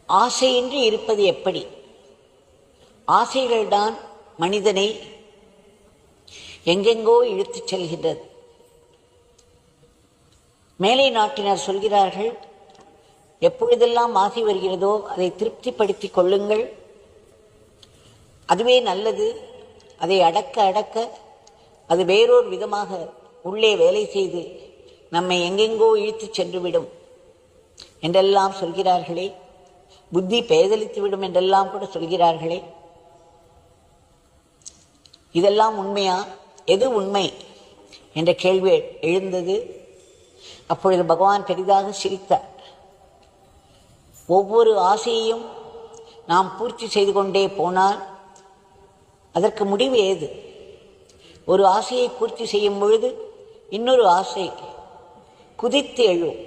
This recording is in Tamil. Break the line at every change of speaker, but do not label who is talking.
ஆசையின்றி இருப்பது எப்படி? ஆசைகள்தான் மனிதனை எங்கெங்கோ இழுத்துச் செல்கின்றது. மேலை நாட்டினர் சொல்கிறார்கள், எப்பொழுதெல்லாம் ஆசை வருகிறதோ அதை திருப்திப்படுத்திக் கொள்ளுங்கள், அதுவே நல்லது. அதை அடக்க அடக்க அது வேறொரு விதமாக உள்ளே வேலை செய்து நம்மை எங்கெங்கோ இழுத்துச் சென்றுவிடும் என்றெல்லாம் சொல்கிறார்களே, புத்தி பேதலித்து விடும் என்றெல்லாம் கூட சொல்கிறார்களே. இதெல்லாம் உண்மையா? எது உண்மை என்ற கேள்வி எழுந்தது. அப்பொழுது பகவான் பெரிதாக சிரித்தார். ஒவ்வொரு ஆசையையும் நாம் பூர்த்தி செய்து கொண்டே போனால் அதற்கு முடிவு ஏது? ஒரு ஆசையை பூர்த்தி செய்யும் பொழுது இன்னொரு ஆசை குதித்து எழும்.